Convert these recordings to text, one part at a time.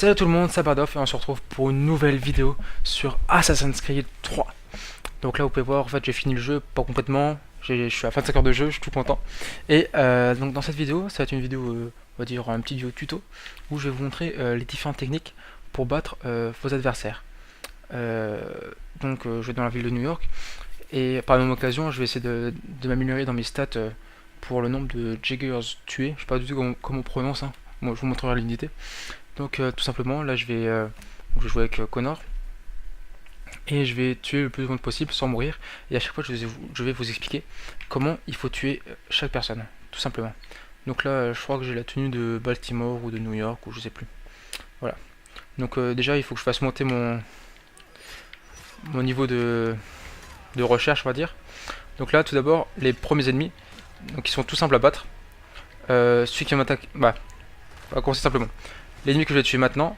Salut tout le monde, c'est Bardoff et on se retrouve pour une nouvelle vidéo sur Assassin's Creed 3. Donc là vous pouvez voir, en fait j'ai fini le jeu, pas complètement, je suis à 25 heures de jeu, je suis tout content. Et donc dans cette vidéo, ça va être une vidéo, on va dire un petit vidéo tuto, où je vais vous montrer les différentes techniques pour battre vos adversaires. Je vais dans la ville de New York, et par la même occasion je vais essayer de m'améliorer dans mes stats pour le nombre de Jaggers tués, je sais pas du tout comment on prononce, hein. Moi je vous montrerai l'unité. Donc tout simplement, là je vais jouer avec Connor et je vais tuer le plus de monde possible sans mourir. Et à chaque fois, je vais vous expliquer comment il faut tuer chaque personne, tout simplement. Donc là, je crois que j'ai la tenue de Baltimore ou de New York ou je sais plus. Voilà. Donc déjà, il faut que je fasse monter mon niveau de recherche, on va dire. Donc là, tout d'abord, les premiers ennemis, donc ils sont tout simples à battre. Celui qui m'attaque, bah, on va commencer simplement. L'ennemi que je vais tuer maintenant,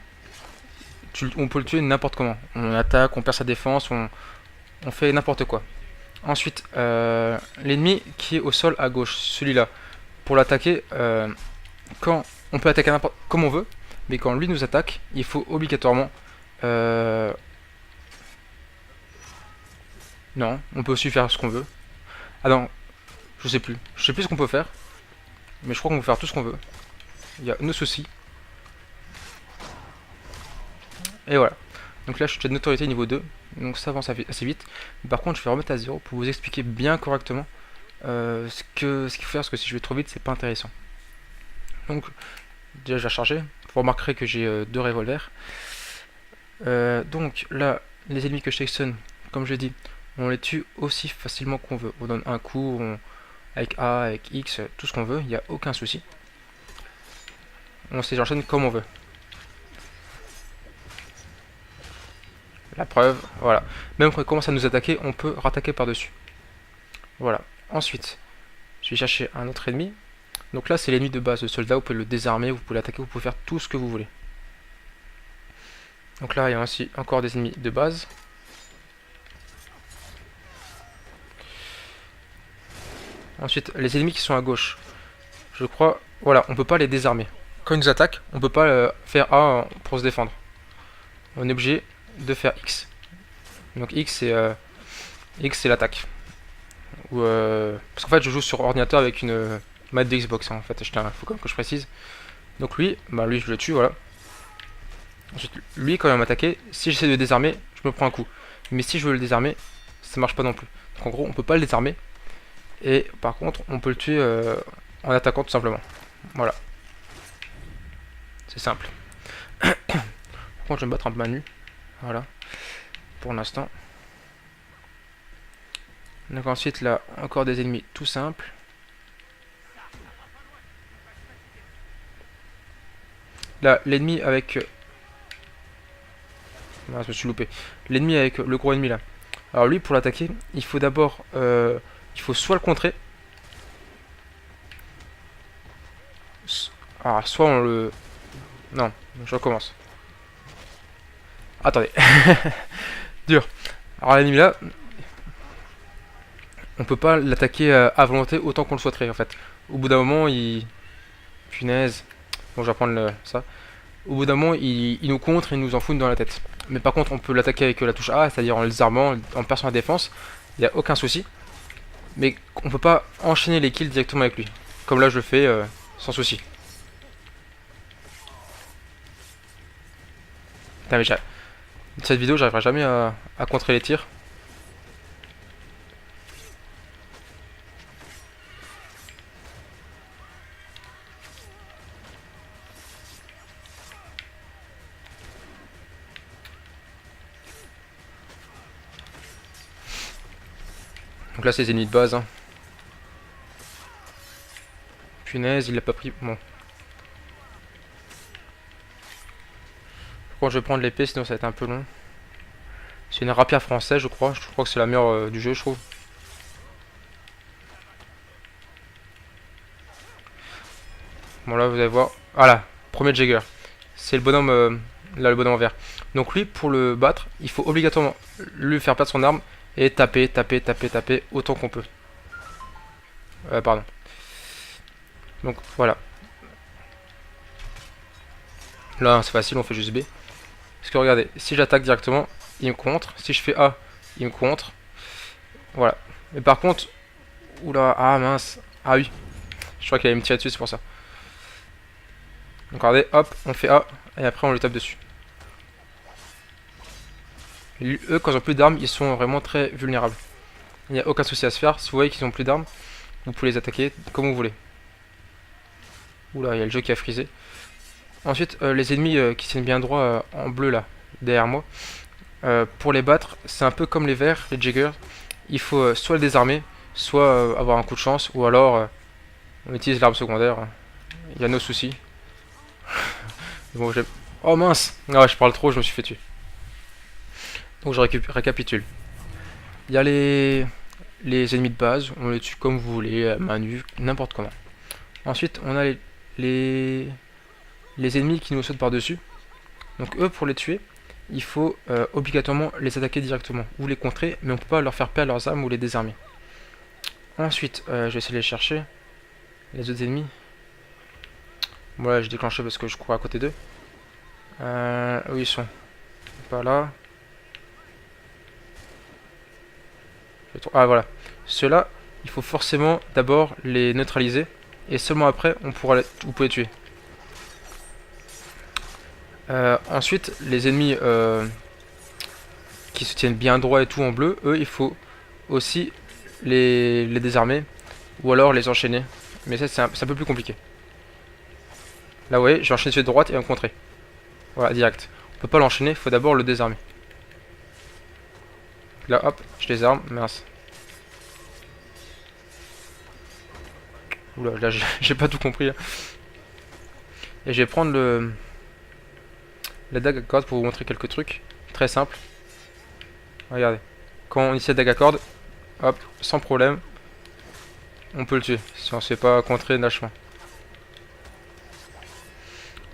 on peut le tuer n'importe comment. On attaque, on perd sa défense, on fait n'importe quoi. Ensuite, l'ennemi qui est au sol à gauche, celui-là, pour l'attaquer, quand on peut attaquer comme on veut, mais quand lui nous attaque, il faut obligatoirement... Non, on peut aussi faire ce qu'on veut. Ah non, je sais plus. Je sais plus ce qu'on peut faire, mais je crois qu'on peut faire tout ce qu'on veut. Il y a nos soucis. Et voilà. Donc là je suis de notoriété niveau 2. Donc ça avance assez vite. Par contre je vais remettre à 0 pour vous expliquer bien correctement ce qu'il faut faire. Parce que si je vais trop vite c'est pas intéressant. Donc déjà je vais recharger. Vous remarquerez que j'ai 2 revolvers. Donc là les ennemis que je sélectionne, comme je l'ai dit, on les tue aussi facilement qu'on veut. On donne un coup, avec A, avec X, tout ce qu'on veut. Il n'y a aucun souci. On s'enchaîne comme on veut. La preuve, voilà. Même quand il commence à nous attaquer, on peut rattaquer par-dessus. Voilà. Ensuite, je vais chercher un autre ennemi. Donc là, c'est l'ennemi de base, le soldat. Vous pouvez le désarmer, vous pouvez l'attaquer, vous pouvez faire tout ce que vous voulez. Donc là, il y a aussi encore des ennemis de base. Ensuite, les ennemis qui sont à gauche. Je crois, voilà, on peut pas les désarmer. Quand ils nous attaquent, on peut pas faire A pour se défendre. On est obligé de faire X. Donc X c'est l'attaque. Parce qu'en fait je joue sur ordinateur avec une manette de Xbox, hein, en fait, faut quand même que je précise. Donc lui je le tue, voilà. Ensuite lui quand il va m'attaquer, si j'essaie de le désarmer, je me prends un coup. Mais si je veux le désarmer, ça marche pas non plus. Donc en gros on peut pas le désarmer. Et par contre on peut le tuer en attaquant tout simplement. Voilà. C'est simple. Par contre je vais me battre un peu à nu. Voilà. Pour l'instant. Donc ensuite là, encore des ennemis tout simples. Là, l'ennemi avec... Ah, je me suis loupé. L'ennemi avec le gros ennemi là. Alors lui, pour l'attaquer, il faut d'abord... il faut soit le contrer. Ah, soit on le... Non, je recommence. Attendez. Dur. Alors l'ennemi là... On peut pas l'attaquer à volonté autant qu'on le souhaiterait en fait. Au bout d'un moment, il... Punaise. Bon, je vais prendre ça. Au bout d'un moment, il nous contre et il nous en fout dans la tête. Mais par contre, on peut l'attaquer avec la touche A, c'est-à-dire en le désarmant, en perçant la défense. Il n'y a aucun souci. Mais on peut pas enchaîner les kills directement avec lui. Comme là, je le fais sans souci. Putain, mais cette vidéo, j'arriverai jamais à contrer les tirs. Donc là, c'est les ennemis de base. Hein. Punaise, il l'a pas pris. Bon. Bon, je vais prendre l'épée, sinon ça va être un peu long. C'est une rapière française, je crois. Je crois que c'est la meilleure du jeu, je trouve. Bon, là, vous allez voir. Voilà, premier Jagger. C'est le bonhomme, là, le bonhomme en vert. Donc lui, pour le battre, il faut obligatoirement lui faire perdre son arme et taper autant qu'on peut. Pardon. Donc voilà. Là, c'est facile, on fait juste B. Parce que regardez, si j'attaque directement, il me contre. Si je fais A, il me contre. Voilà. Mais par contre... Oula, ah mince. Ah oui. Je crois qu'il allait me tirer dessus, c'est pour ça. Donc regardez, hop, on fait A. Et après on le tape dessus. Et eux, quand ils ont plus d'armes, ils sont vraiment très vulnérables. Il n'y a aucun souci à se faire. Si vous voyez qu'ils ont plus d'armes, vous pouvez les attaquer comme vous voulez. Oula, il y a le jeu qui a frisé. Ensuite, les ennemis qui tiennent bien droit en bleu là, derrière moi. Pour les battre, c'est un peu comme les verts, les Jaggers. Il faut soit le désarmer, soit avoir un coup de chance, ou alors on utilise l'arme secondaire. Il y a nos soucis. Bon, oh mince! Ah, je parle trop, je me suis fait tuer. Donc je récapitule. Il y a les ennemis de base, on les tue comme vous voulez, à main nue, n'importe comment. Ensuite, on a les ennemis qui nous sautent par-dessus. Donc eux, pour les tuer, il faut obligatoirement les attaquer directement, ou les contrer, mais on peut pas leur faire perdre leurs armes ou les désarmer. Ensuite, je vais essayer de les chercher, les autres ennemis. Voilà, j'ai déclenché parce que je cours à côté d'eux. Où ils sont? Pas là. Ah voilà. Ceux-là, il faut forcément d'abord les neutraliser. Et seulement après, vous pouvez les tuer. Ensuite, les ennemis qui se tiennent bien droit et tout en bleu, eux, il faut aussi les désarmer. Ou alors les enchaîner. Mais ça, c'est un peu plus compliqué. Là, vous voyez, j'ai enchaîné celui de droite et un contré. Voilà, direct. On peut pas l'enchaîner, il faut d'abord le désarmer. Là, hop, je désarme, mince. Oula, là, j'ai pas tout compris. Là. Et je vais prendre la dague à corde pour vous montrer quelques trucs. Très simple. Regardez. Quand on initie la dague à corde, hop, sans problème, on peut le tuer. Si on se fait pas contrer lâchement.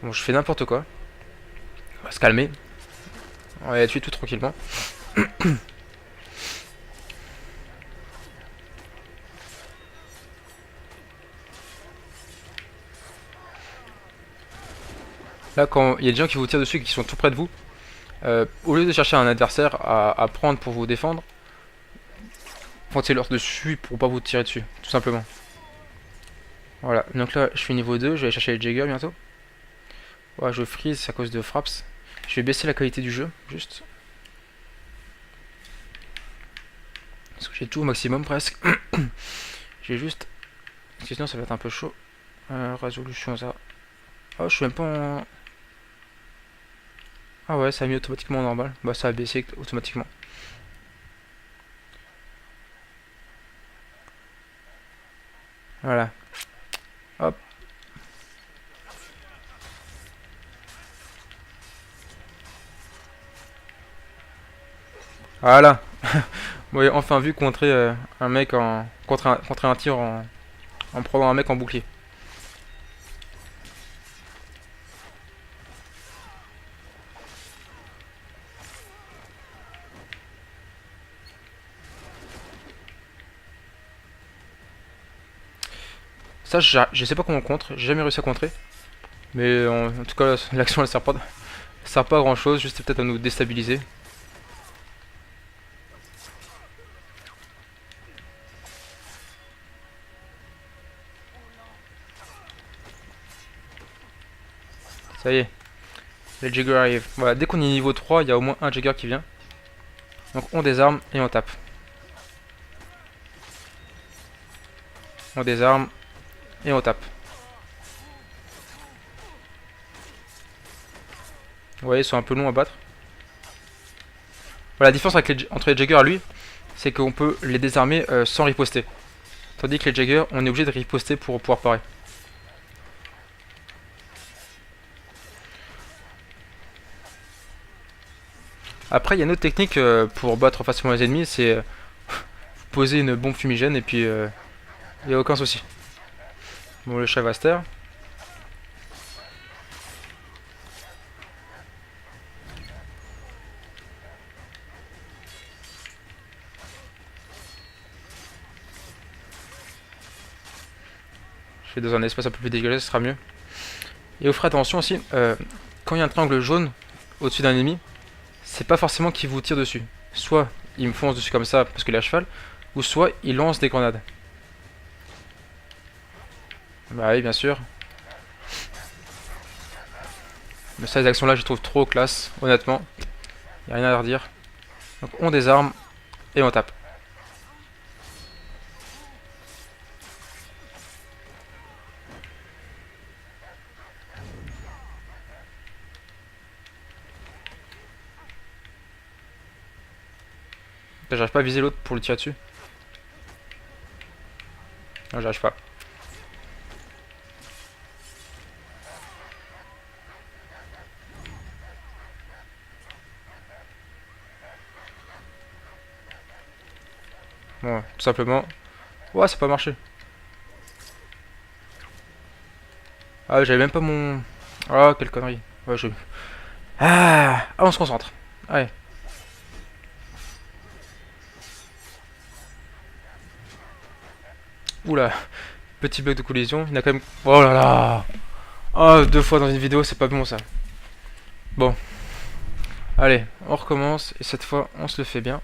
Bon, je fais n'importe quoi. On va se calmer. On va la tuer tout tranquillement. Là, quand il y a des gens qui vous tirent dessus et qui sont tout près de vous, au lieu de chercher un adversaire à prendre pour vous défendre, foncez-leur dessus pour pas vous tirer dessus, tout simplement. Voilà, donc là, je suis niveau 2, je vais aller chercher les Jaggers bientôt. Ouais, je freeze à cause de Fraps. Je vais baisser la qualité du jeu, juste. Parce que j'ai tout au maximum presque. J'ai juste... Parce que sinon ça va être un peu chaud. Résolution ça. Oh, je suis même pas en... Ah ouais, ça a mis automatiquement en normal. Bah ça a baissé automatiquement. Voilà. Hop. Voilà. Vous avez enfin vu contrer un mec en... Contrer un tir en prenant un mec en bouclier. Ça, je sais pas comment on contre, j'ai jamais réussi à contrer. Mais en tout cas, l'action elle sert pas à grand chose, juste peut-être à nous déstabiliser. Ça y est, les Jaggers arrivent. Voilà, dès qu'on est niveau 3, il y a au moins un Jagger qui vient. Donc on désarme et on tape. On désarme et on tape. Vous voyez, ils sont un peu longs à battre. Voilà, la différence entre les Jaggers et lui, c'est qu'on peut les désarmer sans riposter. Tandis que les Jaggers, on est obligé de riposter pour pouvoir parer. Après, il y a une autre technique pour battre facilement les ennemis, c'est poser une bombe fumigène et puis il n'y a aucun souci. Bon, le chat va se taire. Je fais dans un espace un peu plus dégueulasse, ce sera mieux. Et vous ferez attention aussi, quand il y a un triangle jaune au-dessus d'un ennemi, c'est pas forcément qu'il vous tire dessus. Soit il me fonce dessus comme ça parce qu'il est à cheval, ou soit il lance des grenades. Bah oui, bien sûr. Mais ça, les actions là, je les trouve trop classe, honnêtement. Y a rien à redire. Donc on désarme et on tape. J'arrive pas à viser l'autre pour le tirer dessus. Non, j'arrive pas. Bon, tout simplement. Ouais, ça a pas marché. Ah, j'avais même pas mon... Ah, quelle connerie. Ouais, je... Ah, on se concentre. Ouais. Oula, petit bug de collision. Il a quand même... Oh là là. Oh, 2 fois dans une vidéo, c'est pas bon ça. Bon. Allez, on recommence. Et cette fois, on se le fait bien.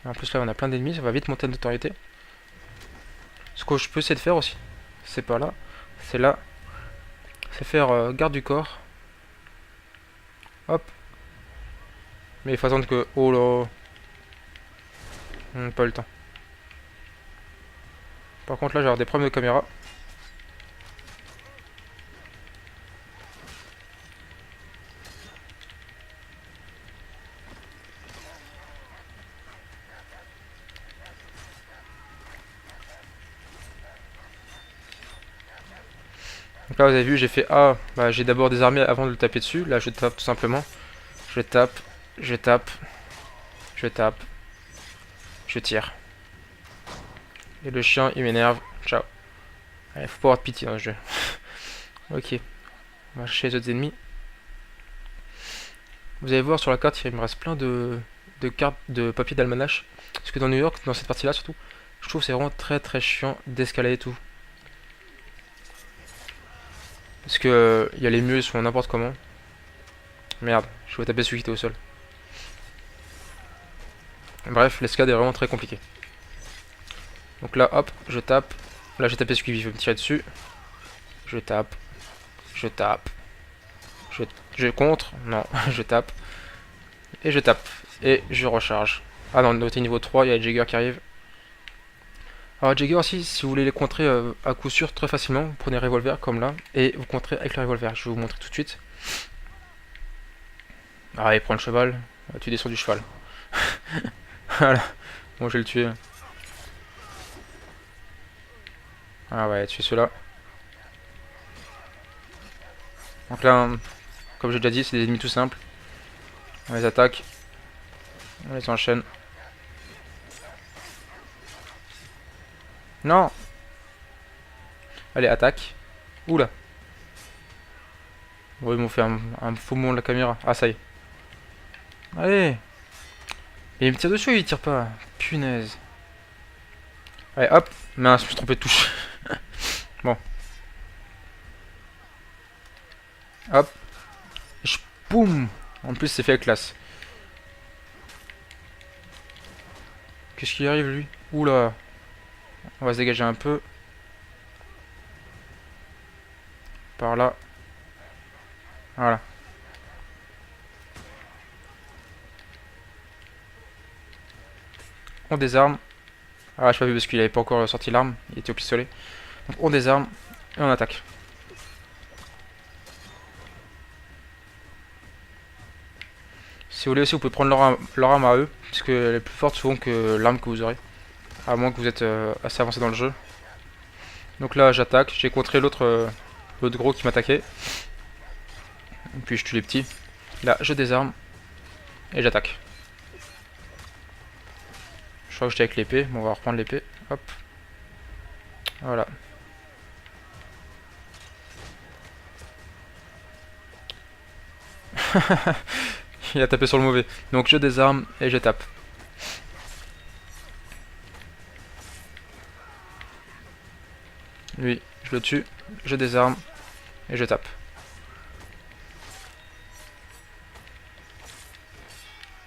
En plus là, on a plein d'ennemis. Ça va vite monter en notoriété. Ce que je peux essayer de faire aussi, c'est pas là. C'est là. C'est faire garde du corps. Hop. Mais il faut attendre que... Oh là. Pas eu le temps. Par contre là, j'ai des problèmes de caméra. Donc là, vous avez vu, j'ai fait A. Bah, j'ai d'abord désarmé avant de le taper dessus. Là, je tape tout simplement. Je tape. Je tape. Je tape. Je tire. Et le chien, il m'énerve. Ciao. Allez, faut pas avoir de pitié dans le jeu. Ok. On va chercher les autres ennemis. Vous allez voir sur la carte, il me reste plein de cartes de papier d'almanach. Parce que dans New York, dans cette partie-là surtout, je trouve que c'est vraiment très très chiant d'escalader et tout. Parce que y a les murs, ils sont n'importe comment. Merde, je vais taper celui qui était au sol. Bref, l'escalade est vraiment très compliquée. Donc là, hop, je tape. Là, j'ai tapé celui qui veut me tirer dessus. Je tape. Je tape. Je contre. Non, je tape. Et je tape. Et je recharge. Ah non, notez niveau 3, il y a les Jagger qui arrive. Alors Jagger aussi, si vous voulez les contrer à coup sûr très facilement, vous prenez revolver comme là, et vous contrez avec le revolver. Je vais vous montrer tout de suite. Ah, il prend le cheval. Tu descends du cheval. Voilà. Bon, je vais le tuer. Ah ouais, tuer ceux-là. Donc là, comme j'ai déjà dit, c'est des ennemis tout simples. On les attaque. On les enchaîne. Non. Allez, attaque. Oula. Bon, ils m'ont fait un faux moment de la caméra. Ah, ça y est. Allez. Et il me tire dessus, il tire pas. Punaise. Allez, hop. Mince, je me suis trompé de touche. Bon. Hop. Boum. En plus, c'est fait avec classe. Qu'est-ce qui arrive, lui? Oula. On va se dégager un peu. Par là. Voilà. On désarme. Ah, je pas vu parce qu'il avait pas encore sorti l'arme. Il était au pistolet. Donc on désarme et on attaque. Si vous voulez aussi, vous pouvez prendre leur arme à eux. Parce qu'elle est plus forte souvent que l'arme que vous aurez. À moins que vous êtes assez avancé dans le jeu. Donc là, j'attaque. J'ai contré l'autre gros qui m'attaquait. Et puis je tue les petits. Là, je désarme. Et j'attaque. Je crois que j'étais avec l'épée. Bon, on va reprendre l'épée. Hop. Voilà. Il a tapé sur le mauvais. Donc je désarme et je tape. Lui, je le tue, je désarme et je tape.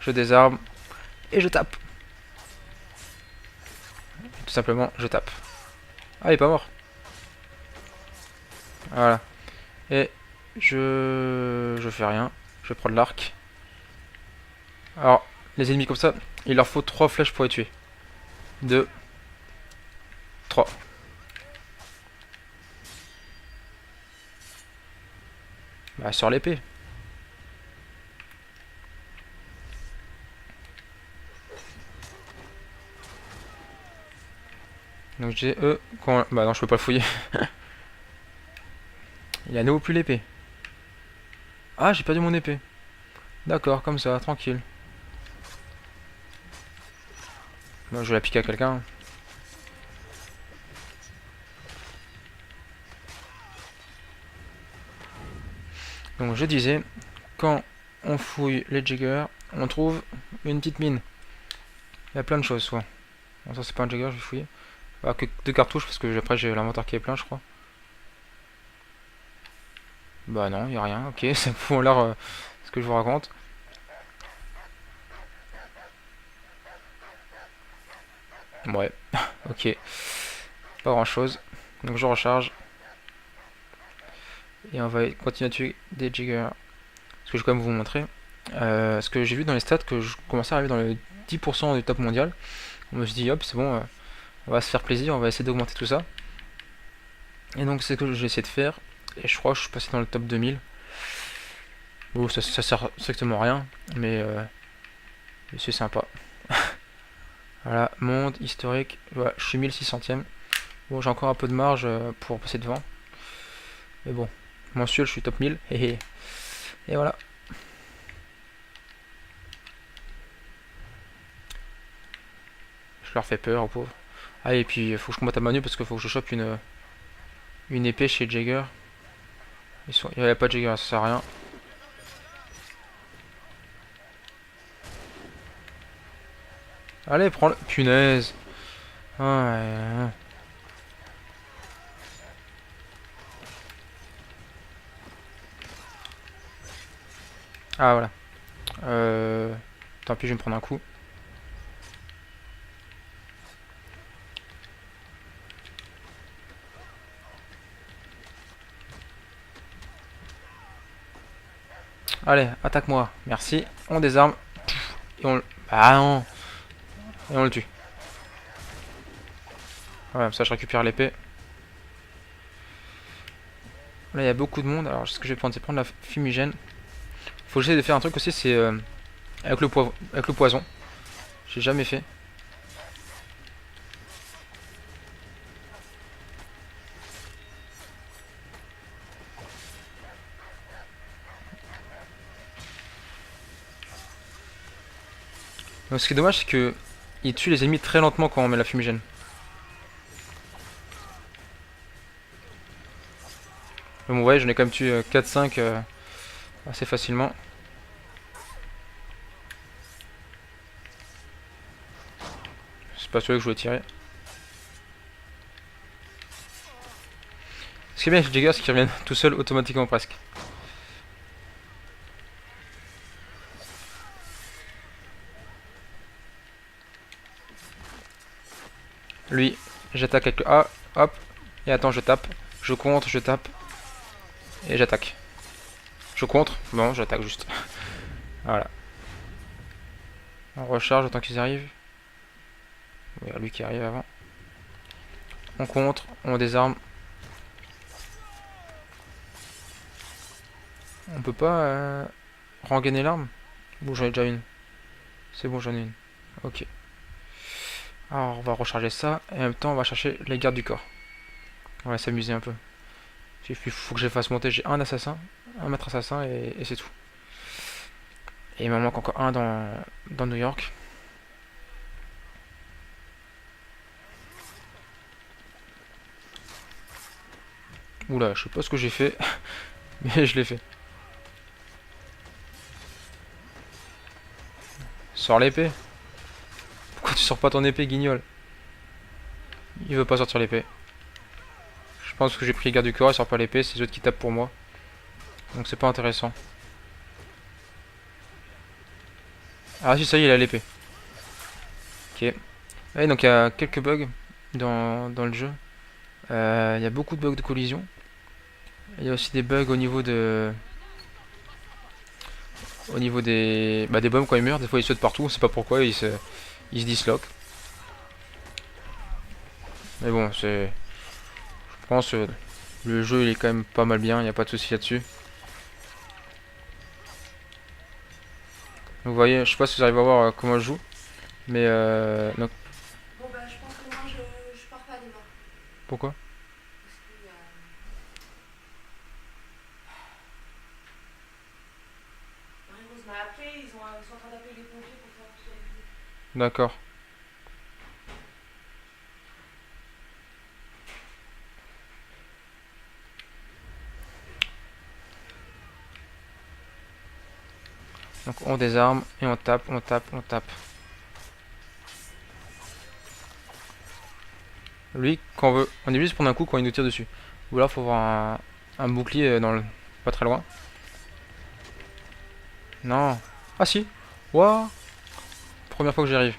Je désarme et je tape. Tout simplement, je tape. Ah, il est pas mort. Voilà. Et je fais rien. Je prends de l'arc. Alors, les ennemis comme ça, il leur faut 3 flèches pour les tuer. 2, 3. Bah, sur l'épée. Donc j'ai quand... Bah non, je peux pas le fouiller. Il a à nouveau plus l'épée. Ah, j'ai perdu mon épée. D'accord, comme ça, tranquille. Moi, je vais la piquer à quelqu'un. Donc je disais, quand on fouille les jiggers, on trouve une petite mine. Il y a plein de choses, soit. Bon, ça c'est pas un jigger, je vais fouiller. Bah, que 2 cartouches parce que après j'ai l'inventaire qui est plein, je crois. Bah non, il y a rien. Ok, ça fout l'air ce que je vous raconte. Ouais, ok. Pas grand chose. Donc je recharge. Et on va continuer à tuer des jiggers. Ce que je vais quand même vous montrer. Ce que j'ai vu dans les stats, que je commençais à arriver dans le 10% du top mondial. On me dit hop, c'est bon, on va se faire plaisir, on va essayer d'augmenter tout ça. Et donc c'est ce que j'ai essayé de faire. Et je crois que je suis passé dans le top 2000. Bon, ça sert strictement à rien, mais c'est sympa. Voilà, monde historique, voilà, je suis 1600ème. Bon, j'ai encore un peu de marge pour passer devant. Mais bon, mensuel, je suis top 1000. Et voilà. Je leur fais peur aux pauvres. Ah, et puis il faut que je combatte à Manu parce qu'il faut que je chope une épée chez Jagger. Il n'y avait pas de Jagger, ça sert à rien. Allez, prends-le. Punaise. Ah, ouais. Ah, voilà. Tant pis, je vais me prendre un coup. Allez, attaque-moi. Merci. On désarme. Et on... Ah non. Et on le tue. Voilà, comme ça je récupère l'épée. Là, il y a beaucoup de monde. Alors, ce que je vais prendre, c'est prendre la fumigène. Faut que j'essaie de faire un truc aussi, c'est avec le poison. J'ai jamais fait. Donc, ce qui est dommage, c'est que il tue les ennemis très lentement quand on met la fumigène. Mais bon, vous voyez, j'en ai quand même tué 4-5 assez facilement. C'est pas celui que je voulais tirer. Ce qui est bien avec les Jaggers, c'est qu'ils reviennent tout seuls automatiquement presque. Lui, j'attaque avec le A, hop, et attends, je tape. Je contre, je tape, et j'attaque. Je contre, bon, j'attaque juste. Voilà. On recharge autant qu'ils arrivent. Il y a lui qui arrive avant. On contre, on désarme. On peut pas rengainer l'arme. Bon, j'en ai déjà une. C'est bon, j'en ai une. Ok. Alors, on va recharger ça. Et en même temps, on va chercher les gardes du corps. On va s'amuser un peu. Il faut que je fasse monter. J'ai un assassin, un maître assassin, et c'est tout. Et il m'en manque encore un dans New York. Oula, je sais pas ce que j'ai fait, mais je l'ai fait. Sors l'épée. Pourquoi tu sors pas ton épée, guignol? Il veut pas sortir l'épée. pense que j'ai pris garde du corps, il sort pas l'épée, c'est les autres qui tapent pour moi. Donc c'est pas intéressant. Ah si, ça y est, il a l'épée. Ok. Ouais, donc il y a quelques bugs dans le jeu. Il y a beaucoup de bugs de collision. Il y a aussi des bugs au niveau de... Au niveau des bombes quand ils meurent. Des fois ils sautent partout, on sait pas pourquoi, ils se disloquent. Mais bon, c'est... Je pense le jeu il est quand même pas mal bien, il n'y a pas de souci là-dessus. Vous voyez, je sais pas si vous arrivez à voir comment je joue. Mais donc... Bon bah je pense que moi je pars pas demain. Pourquoi? Parce qu'il y a... Marie-Rose m'a appelé, ils sont en train d'appeler les pompiers pour faire tout ça. D'accord. Donc on désarme et on tape, on tape, on tape. Lui, quand on veut, on est obligé de se prendre un coup quand il nous tire dessus. Ou alors faut avoir un bouclier dans le, pas très loin. Non. Ah si. Waouh. Première fois que j'y arrive.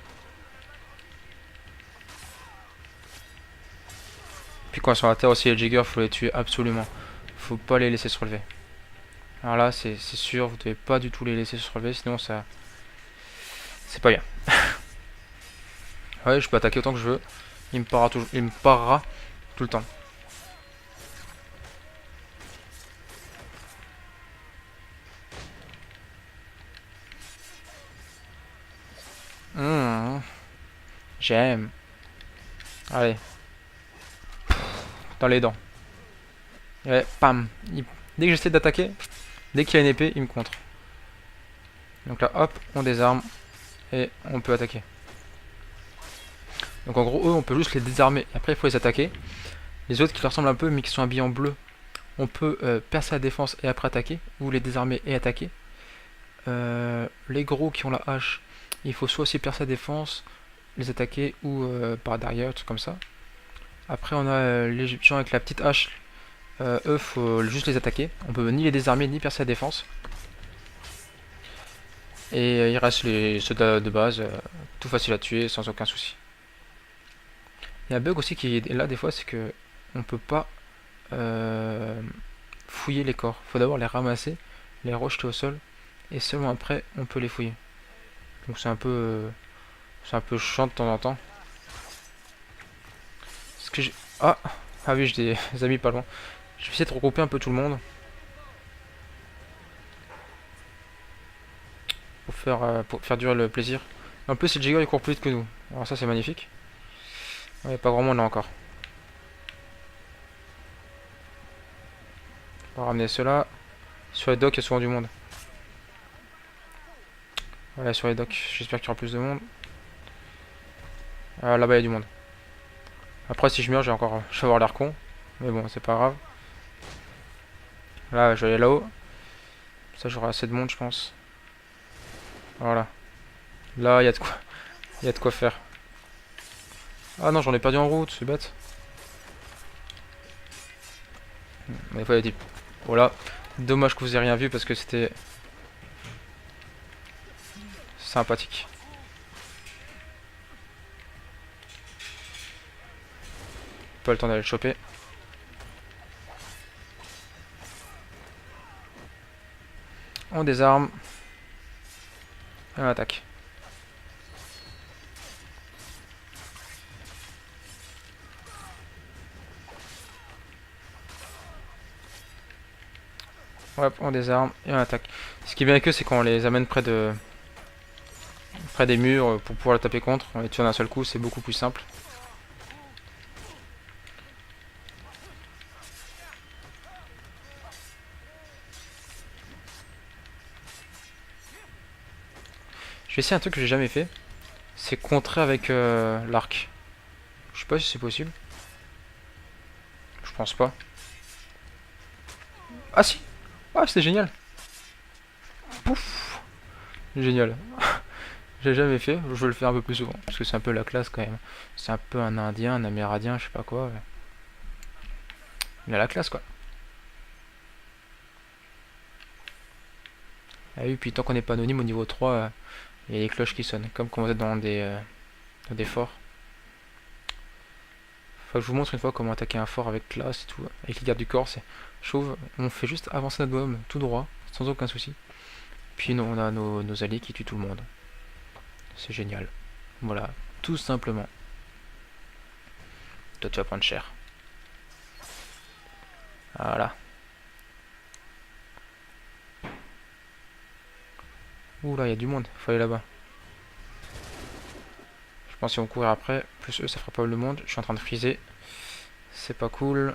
Puis quand ils sont à terre aussi les jiggers, faut les tuer absolument. Faut pas les laisser se relever. Alors là, c'est sûr, vous devez pas du tout les laisser se relever, sinon ça... C'est pas bien. Ouais, je peux attaquer autant que je veux. Il me parera tout le temps. Mmh. J'aime. Allez. Dans les dents. Ouais, pam. Dès que j'essaie d'attaquer, dès qu'il y a une épée, il me contre. Donc là, hop, on désarme. Et on peut attaquer. Donc en gros, eux, on peut juste les désarmer. Après, il faut les attaquer. Les autres qui leur ressemblent un peu, mais qui sont habillés en bleu, on peut percer la défense et après attaquer. Ou les désarmer et attaquer. Les gros qui ont la hache, il faut soit aussi percer la défense, les attaquer, ou par derrière, trucs comme ça. Après, on a les gens avec la petite hache. Eux, faut juste les attaquer. On peut ni les désarmer, ni percer la défense. Et il reste ceux de base, tout facile à tuer, sans aucun souci. Il y a un bug aussi qui est là des fois, c'est que on peut pas fouiller les corps. Faut d'abord les ramasser, les rejeter au sol, et seulement après on peut les fouiller. Donc c'est un peu chiant de temps en temps. Ce que j'ai... Ah oui, j'ai des amis pas loin. Je vais essayer de regrouper un peu tout le monde pour faire durer le plaisir. En plus, le Jigger il court plus vite que nous. Alors ça c'est magnifique. Ouais, pas grand monde là encore. On va ramener ceux-là. Sur les docks, il y a souvent du monde. Voilà, sur les docks, j'espère qu'il y aura plus de monde. Ah, là-bas, il y a du monde. Après, si je meurs, je vais avoir l'air con. Mais bon, c'est pas grave. Là, je vais aller là-haut. Ça, j'aurai assez de monde, je pense. Voilà. Là, il y a de quoi. Il y a de quoi faire. Ah non, j'en ai perdu en route, c'est bête. Des fois, il y a des... Voilà. Dommage que vous ayez rien vu parce que c'était sympathique. Pas le temps d'aller le choper. On désarme. Et on attaque. Hop, on désarme et on attaque. Ce qui est bien avec eux, c'est qu'on les amène près des murs pour pouvoir les taper contre. On les tue d'un seul coup, c'est beaucoup plus simple. Je vais essayer un truc que j'ai jamais fait. C'est contrer avec l'arc. Je sais pas si c'est possible. Je pense pas. Ah si. Ah, c'était génial. Pouf. Génial. J'ai jamais fait, je veux le faire un peu plus souvent, parce que c'est un peu la classe quand même. C'est un peu un indien, un amérindien, je sais pas quoi. Il a la classe, quoi. Ah oui, puis tant qu'on n'est pas anonyme au niveau 3, il y a les cloches qui sonnent, comme quand vous êtes dans des forts. Faut que je vous montre une fois comment attaquer un fort avec classe et tout, avec les gardes du corps, c'est chauve, on fait juste avancer notre bonhomme tout droit, sans aucun souci. Puis on a nos alliés qui tuent tout le monde. C'est génial. Voilà, tout simplement. Toi tu vas prendre cher. Voilà. Ouh là, il y a du monde, faut aller là-bas. Je pense que si on court après, plus eux ça fera pas le monde. Je suis en train de friser. C'est pas cool.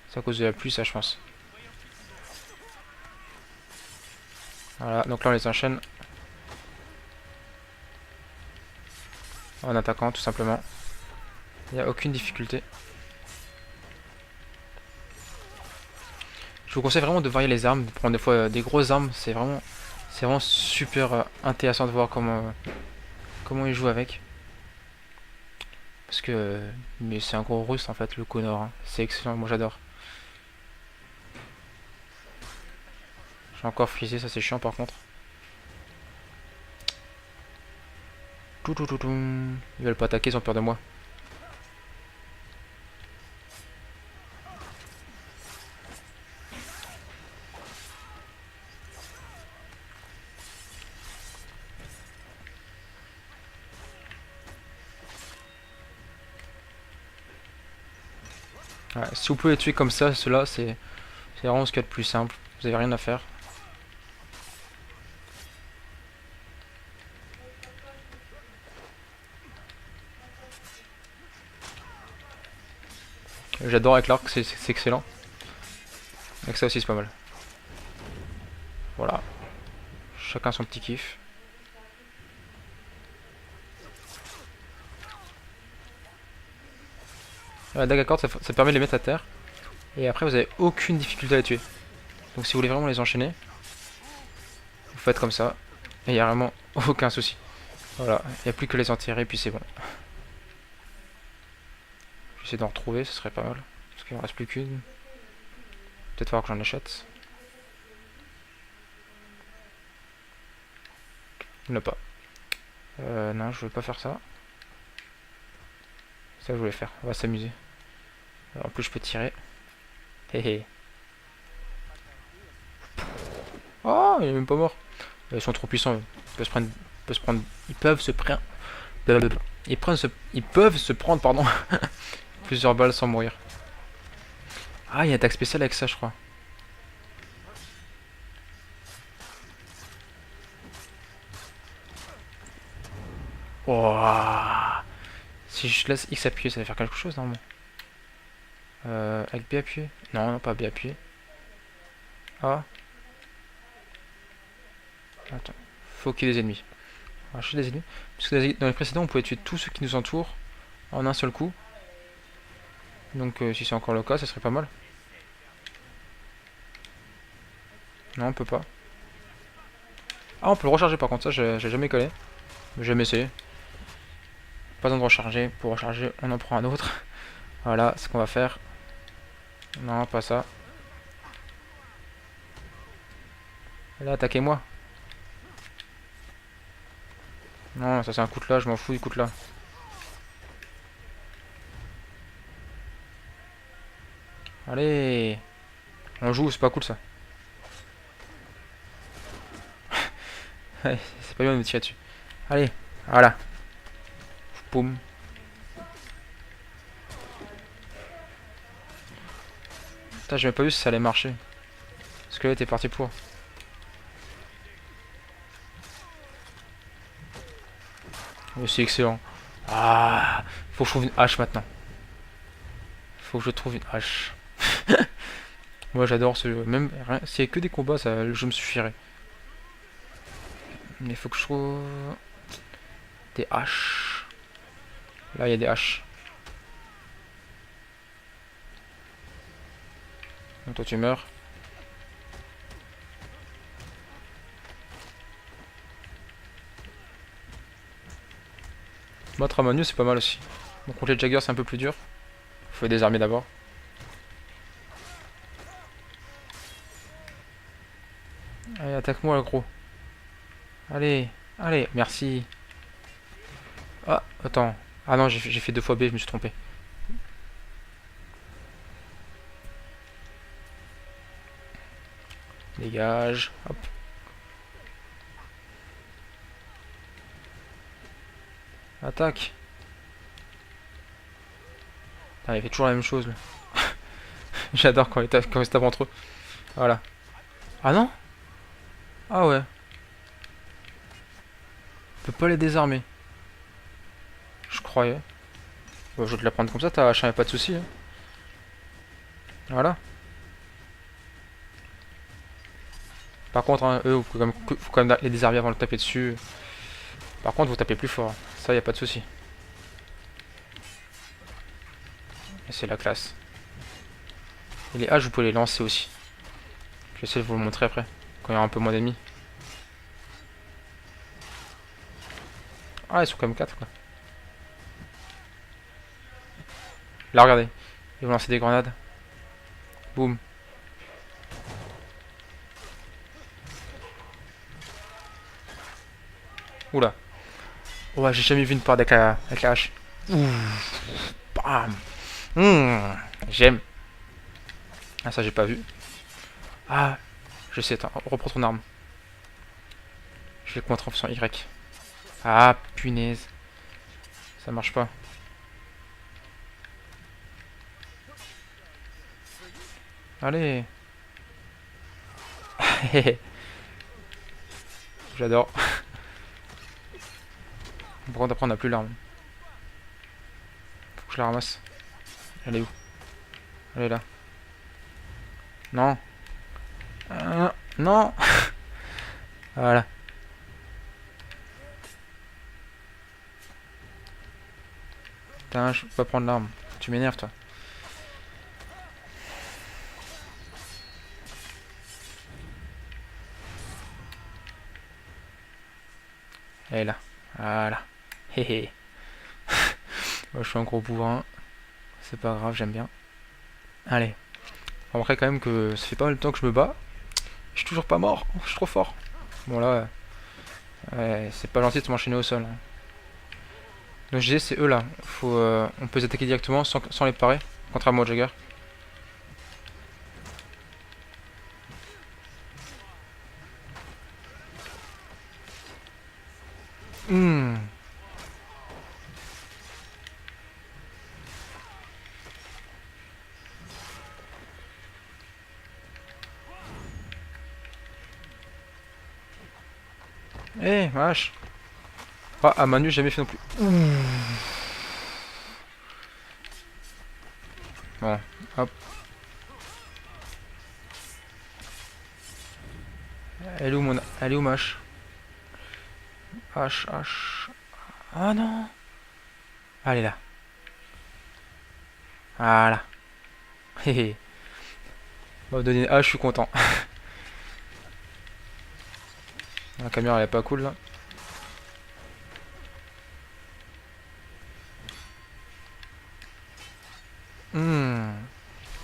C'est à cause de la pluie ça je pense. Voilà, donc là on les enchaîne. En attaquant tout simplement. Il n'y a aucune difficulté. Je vous conseille vraiment de varier les armes, de prendre des fois des grosses armes, c'est vraiment super intéressant de voir comment ils jouent avec. Parce que mais c'est un gros russe en fait le Connor, hein. C'est excellent, moi j'adore. J'ai encore frisé, ça c'est chiant par contre. Ils veulent pas attaquer, ils ont peur de moi. Ouais, si vous pouvez les tuer comme ça, ceux-là, c'est vraiment ce qu'il y a de plus simple. Vous avez rien à faire. J'adore avec l'arc, c'est excellent. Avec ça aussi, c'est pas mal. Voilà. Chacun son petit kiff. La dague à cordes, ça permet de les mettre à terre. Et après, vous avez aucune difficulté à les tuer. Donc si vous voulez vraiment les enchaîner, vous faites comme ça. Et il n'y a vraiment aucun souci. Voilà, il n'y a plus que les enterrer, puis c'est bon. J'essaie d'en retrouver, ce serait pas mal. Parce qu'il ne reste plus qu'une. Peut-être falloir que j'en achète. Il n'y en a pas. Non, je veux pas faire ça. C'est ça que je voulais faire. On va s'amuser. En plus, je peux tirer. Hé. Oh, il est même pas mort. Ils sont trop puissants. Ils peuvent se prendre. Ils peuvent se prendre, pardon, plusieurs balles sans mourir. Ah, il y a une attaque spéciale avec ça, je crois. Wow. Si je laisse X appuyé, ça va faire quelque chose normalement. Avec B appuyé? Non, non, pas B appuyé. A. Attends. Faut qu'il y ait des ennemis. Arracher des ennemis. Parce que dans les précédents, on pouvait tuer tous ceux qui nous entourent en un seul coup. Donc, si c'est encore le cas, ça serait pas mal. Non, on peut pas. Ah, on peut le recharger par contre, ça j'ai jamais collé. J'ai jamais essayé. Pas besoin de recharger. Pour recharger, on en prend un autre. Voilà ce qu'on va faire. Non, pas ça. Là, attaquez-moi. Non, ça c'est un coup de là, je m'en fous du coup de là. Allez. On joue, c'est pas cool ça. C'est pas bien de me tirer dessus. Allez, voilà. Poum. Putain, j'ai même pas vu si ça allait marcher. Parce que là, t'es parti pour. Mais c'est excellent. Ah, faut que je trouve une hache maintenant. Faut que je trouve une hache. Moi, j'adore ce jeu. Même s'il y a que des combats, ça, le jeu me suffirait. Mais il faut que je trouve des haches. Là, il y a des haches. Donc toi, tu meurs. Battre à main nue, c'est pas mal aussi. Donc contre les Jaggers, c'est un peu plus dur. Faut les désarmer d'abord. Allez, attaque-moi, gros. Allez, allez, merci. Ah, attends. Ah non, j'ai fait 2 fois B, je me suis trompé. Dégage. Hop. Attaque. Ah, il fait toujours la même chose là. J'adore quand ils se tapent entre eux. Voilà. Ah non? Ah ouais. On peut pas les désarmer. Je croyais. Bon, je vais te la prendre comme ça, ta hache, y'a pas de soucis. Hein. Voilà. Par contre, hein, eux, faut quand même les désarmer avant de taper dessus. Par contre, vous tapez plus fort. Ça, y a pas de souci. Et c'est la classe. Et les haches, vous pouvez les lancer aussi. Je vais essayer de vous le montrer après, quand il y aura un peu moins d'ennemis. Ah, ils sont quand même 4 quoi. Là, regardez. Ils vont lancer des grenades. Boum. Oula. Ouais, j'ai jamais vu une part avec la hache. Ouh. Bam. J'aime. Ah, ça, j'ai pas vu. Ah, je sais, attends, reprends ton arme. Je vais le contrer en faisant Y. Ah, punaise. Ça marche pas. Allez. J'adore. Par contre, après, on a plus l'arme. Faut que je la ramasse. Elle est où? Elle est là. Non. Non. Voilà. Putain, je peux pas prendre l'arme. Tu m'énerves, toi. Elle est là. Voilà. Hé. Moi, je suis un gros bourrin. C'est pas grave, j'aime bien. Allez. Remarquez quand même que ça fait pas mal de temps que je me bats. Je suis toujours pas mort. Je suis trop fort. Bon, là, ouais, c'est pas gentil de m'enchaîner au sol. Hein. Donc, je disais, c'est eux là. On peut les attaquer directement sans les parer. Contrairement au Jagger. Eh, vache. Pas à Manu, jamais fait non plus. Bon, hop. Elle est où ma hache? Hache. Ah non. Elle est là. Voilà. Hehe. On va donner une hache, je suis content. La caméra elle est pas cool là.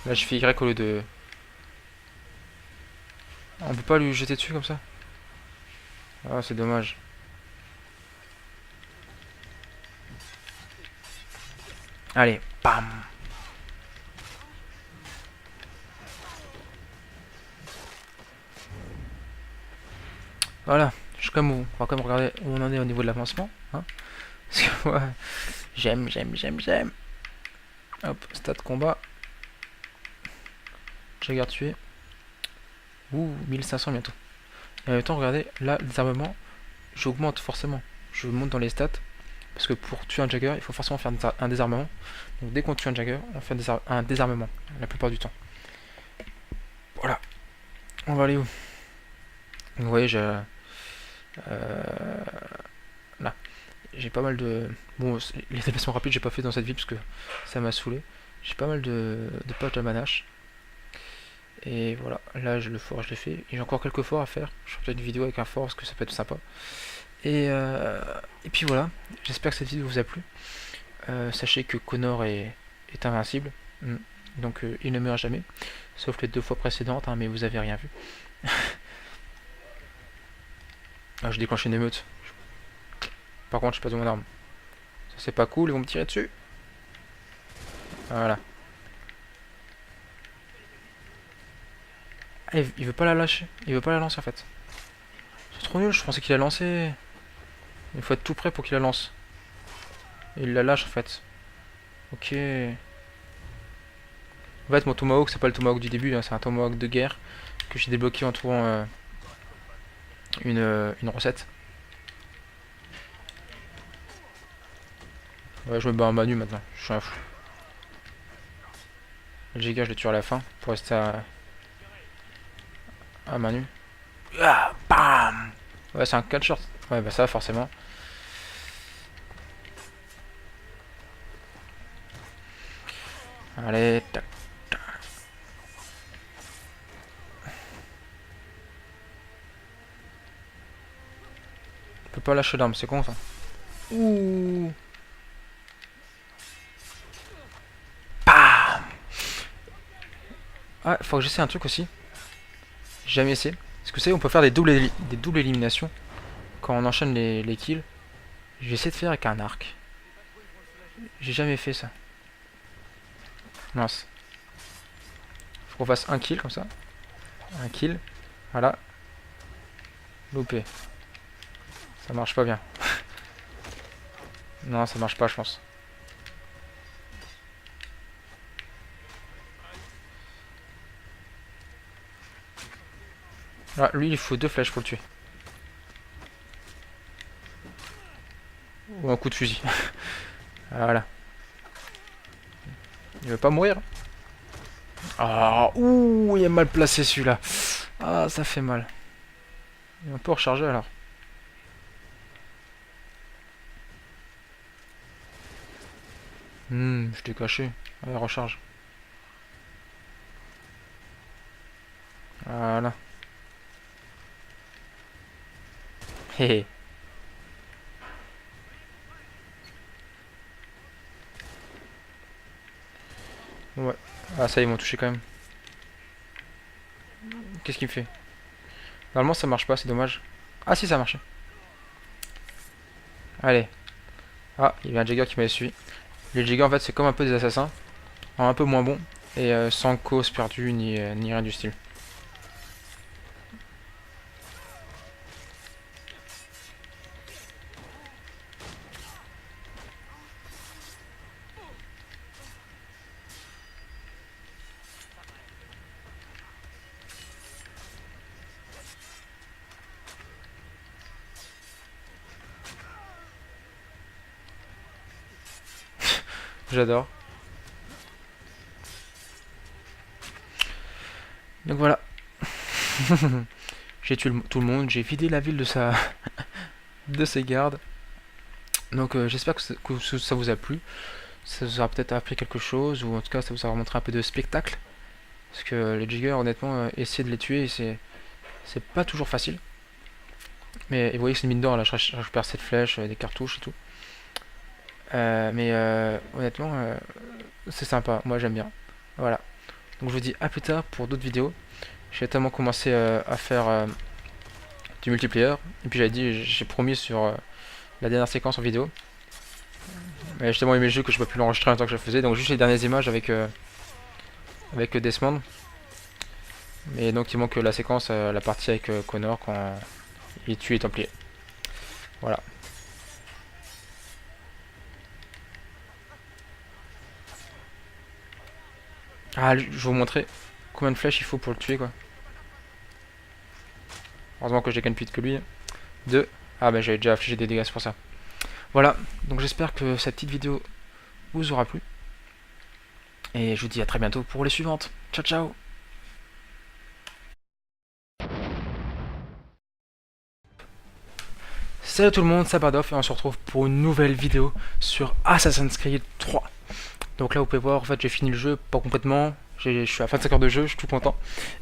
Là je fais Y au lieu de... On peut pas lui jeter dessus comme ça? Ah c'est dommage. Allez, bam. Voilà, on va quand même regarder où on en est au niveau de l'avancement. Hein. Parce que ouais, j'aime. Hop, stade combat. Jagger tué. Ouh, 1500 bientôt. Et en même temps, regardez, là, le désarmement, j'augmente forcément. Je monte dans les stats. Parce que pour tuer un Jagger, il faut forcément faire un désarmement. Donc dès qu'on tue un Jagger, on fait un désarmement. La plupart du temps. Voilà. On va aller où? Vous voyez, là. J'ai pas mal de... Bon, les déplacements rapides, j'ai pas fait dans cette ville parce que ça m'a saoulé. J'ai pas mal de poches de manache. Et voilà, là le fort je l'ai fait. Et j'ai encore quelques forts à faire. Je ferai peut-être une vidéo avec un fort parce que ça peut être sympa. Et puis voilà, j'espère que cette vidéo vous a plu. Sachez que Connor est invincible. Donc il ne meurt jamais. Sauf les 2 fois précédentes, hein, mais vous avez rien vu. Ah, je déclenche une émeute. Par contre, j'ai pas de mon arme. Ça, c'est pas cool, ils vont me tirer dessus. Voilà. Ah, il veut pas la lâcher. Il veut pas la lancer en fait. C'est trop nul, je pensais qu'il la lancé. Il faut être tout prêt pour qu'il la lance. Et il la lâche en fait. Ok. En fait, mon tomahawk, c'est pas le tomahawk du début, hein, c'est un tomahawk de guerre que j'ai débloqué en trouvant une recette. Ouais, je me bats en Manu maintenant, je suis un fou. Le giga, je le tue à la fin pour rester à Manu. Ah, bam. Ouais, c'est un catcher. Ouais, bah ça, forcément. Allez, tac. Je peux pas lâcher l'arme, c'est con ça. Ouh. Bam. Ah, faut que j'essaie un truc aussi. J'ai jamais essayé. Est-ce que vous savez, on peut faire des doubles éliminations quand on enchaîne les kills. J'ai essayé de faire avec un arc. J'ai jamais fait ça. Mince. Faut qu'on fasse un kill comme ça. Un kill. Voilà. Loupé. Ça marche pas bien. Non, ça marche pas, je pense. Ah, lui, il faut 2 flèches pour le tuer. Ou un coup de fusil. Voilà. Il veut pas mourir. Ah, ouh, il est mal placé celui-là. Ah, ça fait mal. On peut recharger alors. Je t'ai caché. Allez, recharge. Voilà. Hé hé. Ouais. Ah, ça, ils m'ont touché quand même. Qu'est-ce qu'il me fait? Normalement, ça marche pas, c'est dommage. Ah, si, ça a marché. Allez. Ah, il y avait un Jagger qui m'avait suivi. Les Jaggers, en fait, c'est comme un peu des assassins. Un peu moins bons. Et sans cause perdue, ni rien du style. J'adore. Donc voilà. J'ai tué tout le monde, j'ai vidé la ville de de ses gardes. Donc j'espère que ça vous a plu. Ça vous aura peut-être appris quelque chose, ou en tout cas ça vous aura montré un peu de spectacle. Parce que les jiggers, honnêtement, essayer de les tuer, c'est pas toujours facile. Mais vous voyez que c'est une mine d'or, là, je récupère cette flèche, des cartouches et tout. Mais honnêtement, c'est sympa, moi j'aime bien. Voilà. Donc je vous dis à plus tard pour d'autres vidéos. J'ai notamment commencé à faire du multiplayer. Et puis j'avais dit, j'ai promis sur la dernière séquence en vidéo. Mais j'ai tellement aimé le jeu que je peux plus l'enregistrer en même temps que je le faisais. Donc juste les dernières images avec Desmond. Mais donc il manque la séquence, la partie avec Connor quand il tue les Templiers. Voilà. Ah, je vais vous montrer combien de flèches il faut pour le tuer, quoi. Heureusement que j'ai gagne plus vite que lui. 2. Ah bah j'avais déjà affiché des dégâts, c'est pour ça. Voilà, donc j'espère que cette petite vidéo vous aura plu. Et je vous dis à très bientôt pour les suivantes. Ciao ciao. Salut tout le monde, c'est Bardoff et on se retrouve pour une nouvelle vidéo sur Assassin's Creed 3. Donc là vous pouvez voir, en fait j'ai fini le jeu, pas complètement, je suis à 25 heures de jeu, je suis tout content.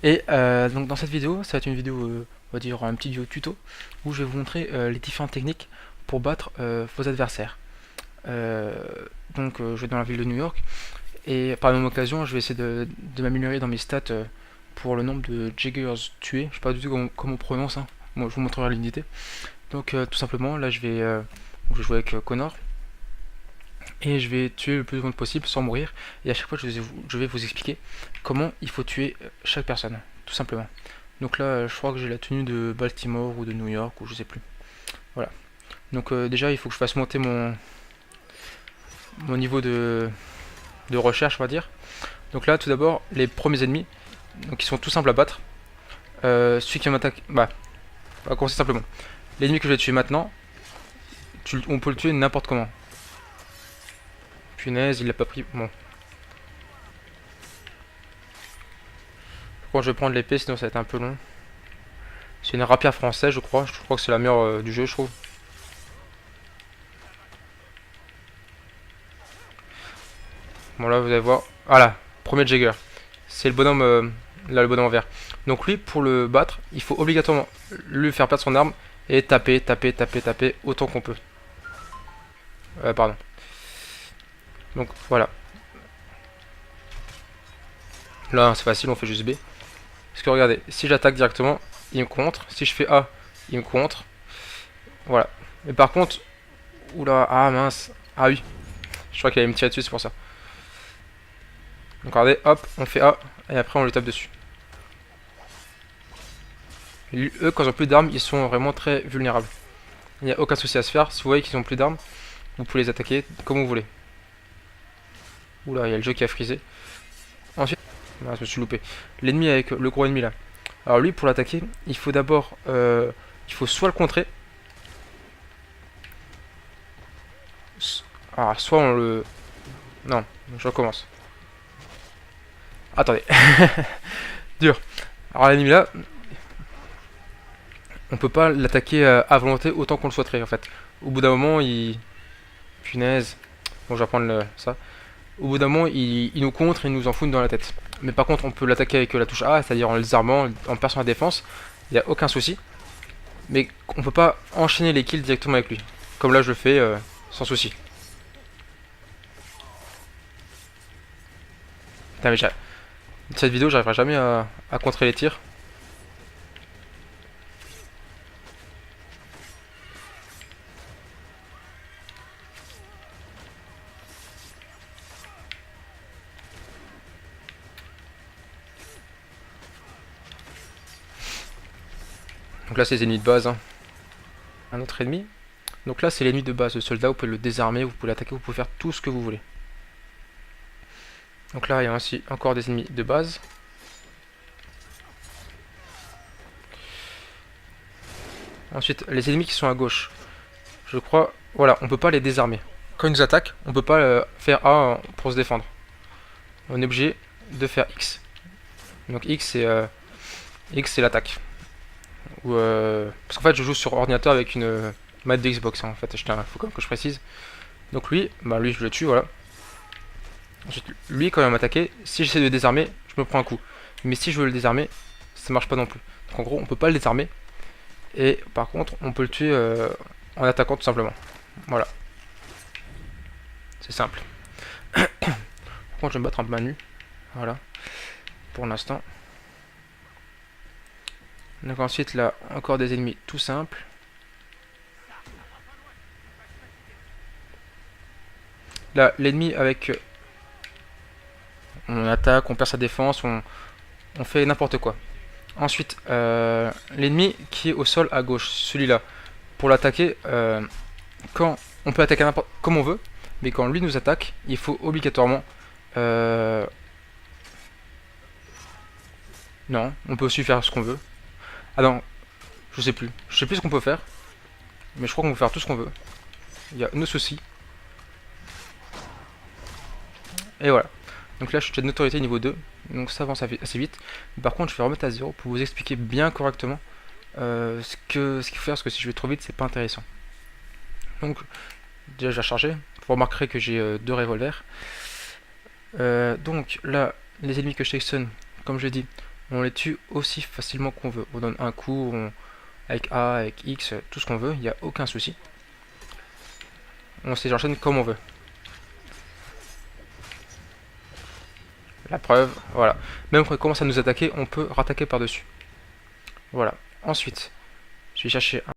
Et donc dans cette vidéo, ça va être une vidéo, on va dire un petit vidéo tuto, où je vais vous montrer les différentes techniques pour battre vos adversaires. Donc je vais dans la ville de New York, et par la même occasion je vais essayer de m'améliorer dans mes stats pour le nombre de Jaggers tués. Je sais pas du tout comment on prononce, hein. Moi, je vous montrerai l'unité. Donc tout simplement, là je vais jouer avec Connor. Et je vais tuer le plus de monde possible sans mourir. Et à chaque fois, je vais vous expliquer comment il faut tuer chaque personne, tout simplement. Donc là, je crois que j'ai la tenue de Baltimore ou de New York, ou je sais plus. Voilà. Donc déjà, il faut que je fasse monter mon niveau de recherche, on va dire. Donc là, tout d'abord, les premiers ennemis, donc ils sont tout simples à battre. Celui qui m'attaque, bah, on va commencer simplement. L'ennemi que je vais tuer maintenant, on peut le tuer n'importe comment. Punaise, il l'a pas pris. Bon. Bon, je vais prendre l'épée, sinon ça va être un peu long. C'est une rapière française, je crois. Je crois que c'est la meilleure du jeu, je trouve. Bon, là, vous allez voir. Voilà, premier Jagger. C'est le bonhomme, là, le bonhomme en vert. Donc lui, pour le battre, il faut obligatoirement lui faire perdre son arme et taper, taper, taper, taper autant qu'on peut. Pardon. Donc voilà. Là, c'est facile, on fait juste B. Parce que regardez, si j'attaque directement, il me contre. Si je fais A, il me contre. Voilà. Mais par contre... Oula, ah mince. Ah oui. Je crois qu'il allait me tirer dessus, c'est pour ça. Donc regardez, hop, on fait A. Et après on lui tape dessus. Eux, quand ils ont plus d'armes, ils sont vraiment très vulnérables. Il n'y a aucun souci à se faire. Si vous voyez qu'ils ont plus d'armes, vous pouvez les attaquer comme vous voulez. Oula, il y a le jeu qui a frisé. Ensuite... Ah, je me suis loupé. L'ennemi avec le gros ennemi là. Alors lui, pour l'attaquer, il faut d'abord... il faut soit le contrer. Ah, soit on le... Non, je recommence. Attendez. Dur. Alors l'ennemi là... On peut pas l'attaquer à volonté autant qu'on le souhaiterait en fait. Au bout d'un moment, il... Punaise. Bon, je vais prendre ça. Au bout d'un moment, il nous contre et il nous en fout dans la tête. Mais par contre, on peut l'attaquer avec la touche A, c'est-à-dire en le désarmant, en perçant la défense. Il n'y a aucun souci. Mais on peut pas enchaîner les kills directement avec lui. Comme là, je le fais sans souci. Putain, mais cette vidéo, j'arriverai jamais à contrer les tirs. Donc là, c'est les ennemis de base. Hein. Un autre ennemi. Donc là, c'est l'ennemi de base. Le soldat, vous pouvez le désarmer, vous pouvez l'attaquer, vous pouvez faire tout ce que vous voulez. Donc là, il y a aussi encore des ennemis de base. Ensuite, les ennemis qui sont à gauche. Je crois... Voilà, on peut pas les désarmer. Quand ils nous attaquent, on peut pas faire A pour se défendre. On est obligé de faire X. Donc X, c'est l'attaque. Parce qu'en fait, je joue sur ordinateur avec une manette de Xbox. Hein, en fait, il faut quand même que je précise. Donc lui, bah lui, je le tue, voilà. Ensuite, lui, quand il va m'attaquer, si j'essaie de le désarmer, je me prends un coup. Mais si je veux le désarmer, ça marche pas non plus. Donc en gros, on peut pas le désarmer. Et par contre, on peut le tuer en attaquant tout simplement. Voilà. C'est simple. Par contre, je vais me battre un peu main nue. Voilà. Pour l'instant. Donc ensuite, là, encore des ennemis tout simples. Là, l'ennemi avec... on attaque, on perd sa défense, on fait n'importe quoi. Ensuite, l'ennemi qui est au sol à gauche, celui-là. Pour l'attaquer, quand on peut attaquer n'importe comme on veut, mais quand lui nous attaque, il faut obligatoirement... non, on peut aussi faire ce qu'on veut. Ah non, je sais plus. Je sais plus ce qu'on peut faire. Mais je crois qu'on peut faire tout ce qu'on veut. Il y a nos soucis. Et voilà. Donc là, je suis de notoriété niveau 2. Donc ça avance assez vite. Par contre, je vais remettre à 0 pour vous expliquer bien correctement ce qu'il faut faire. Parce que si je vais trop vite, c'est pas intéressant. Donc, déjà, j'ai rechargé. Vous remarquerez que j'ai 2 revolvers. Donc là, les ennemis que je sélectionne, comme je l'ai dit, on les tue aussi facilement qu'on veut. On donne un coup, avec A, avec X, tout ce qu'on veut, il n'y a aucun souci. On s'enchaîne comme on veut. La preuve, voilà. Même quand il commence à nous attaquer, on peut rattaquer par-dessus. Voilà. Ensuite, Je vais chercher